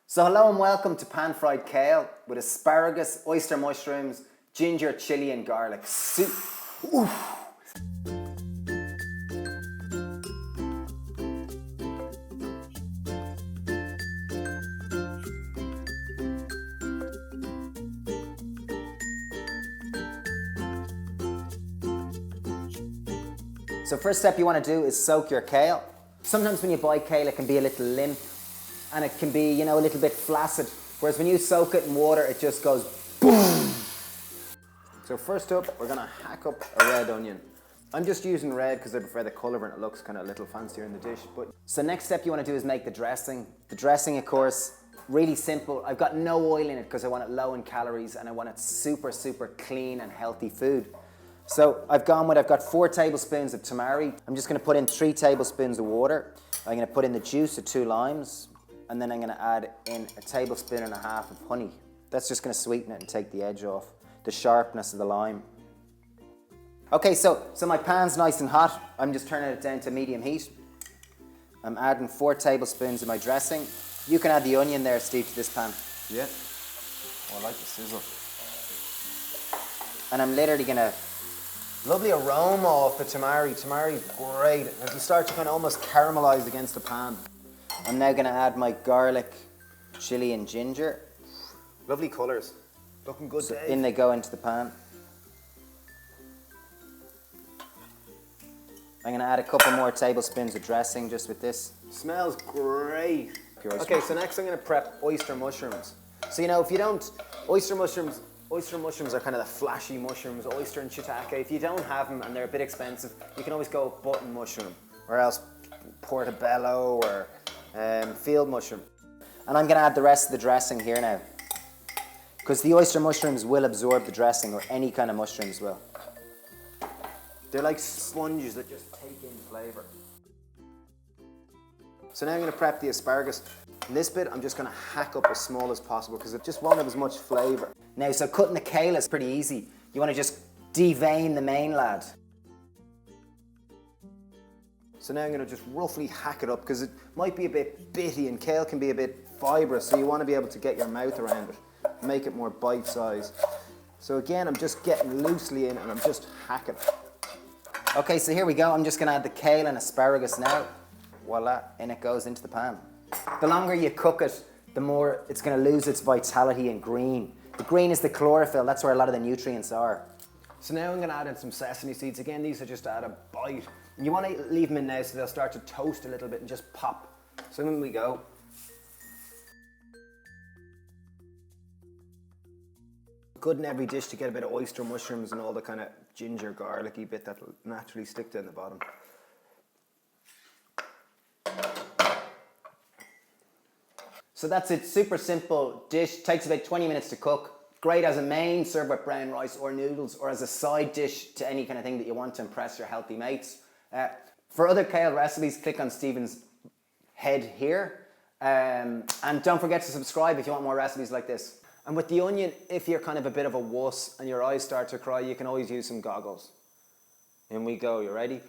So hello and welcome to Pan Fried Kale with asparagus, oyster mushrooms, ginger, chilli and garlic soup. Oof. So first step you want to do is soak your kale. Sometimes when you buy kale it can be a little limp and it can be, a little bit flaccid, whereas when you soak it in water it just goes boom. So first up we're going to hack up a red onion. I'm just using red because I prefer the colour and it looks kind of a little fancier in the dish. So next step you want to do is make the dressing. The dressing, of course, really simple. I've got no oil in it because I want it low in calories and I want it super, super clean and healthy food. So I've got 4 tablespoons of tamari. I'm just going to put in 3 tablespoons of water. I'm going to put in the juice of 2 limes, and then I'm going to add in a 1.5 tablespoons of honey. That's just going to sweeten it and take the edge off, the sharpness of the lime. Okay, so my pan's nice and hot. I'm just turning it down to medium heat. I'm adding 4 tablespoons of my dressing. You can add the onion there, Steve, to this pan. Yeah. Oh, I like the sizzle. And I'm literally going to... Lovely aroma off the tamari. Tamari's great. As you start to kind of almost caramelize against the pan. I'm now going to add my garlic, chili and ginger. Lovely colours. Looking good, So Dave. in they go into the pan. I'm going to add a couple more tablespoons of dressing just with this. Smells great. Okay, so next I'm going to prep oyster mushrooms. So if you don't, oyster mushrooms are kind of the flashy mushrooms, oyster and shiitake. If you don't have them and they're a bit expensive, you can always go button mushroom or else portobello or field mushroom. And I'm going to add the rest of the dressing here now, because the oyster mushrooms will absorb the dressing, or any kind of mushrooms will. They're like sponges that just take in flavour. So now I'm going to prep the asparagus. In this bit, I'm just going to hack up as small as possible because it just won't have as much flavour. Now, so cutting the kale is pretty easy. You want to just devein the main lad. So now I'm going to just roughly hack it up because it might be a bit bitty and kale can be a bit fibrous, so you want to be able to get your mouth around it, make it more bite-sized. So again, I'm just getting loosely in and I'm just hacking it. Okay, so here we go. I'm just going to add the kale and asparagus now. Voila, in it goes into the pan. The longer you cook it, the more it's going to lose its vitality and green. The green is the chlorophyll, that's where a lot of the nutrients are. So now I'm going to add in some sesame seeds. Again, these are just to add a bite. And you want to leave them in now so they'll start to toast a little bit and just pop. So in we go. Good in every dish to get a bit of oyster mushrooms and all the kind of ginger garlicky bit that'll naturally stick down the bottom. So that's it, super simple dish, takes about 20 minutes to cook. Great as a main, served with brown rice or noodles, or as a side dish to any kind of thing that you want to impress your healthy mates. For other kale recipes, click on Stephen's head here. And don't forget to subscribe if you want more recipes like this. And with the onion, if you're kind of a bit of a wuss and your eyes start to cry, you can always use some goggles. In we go, you ready?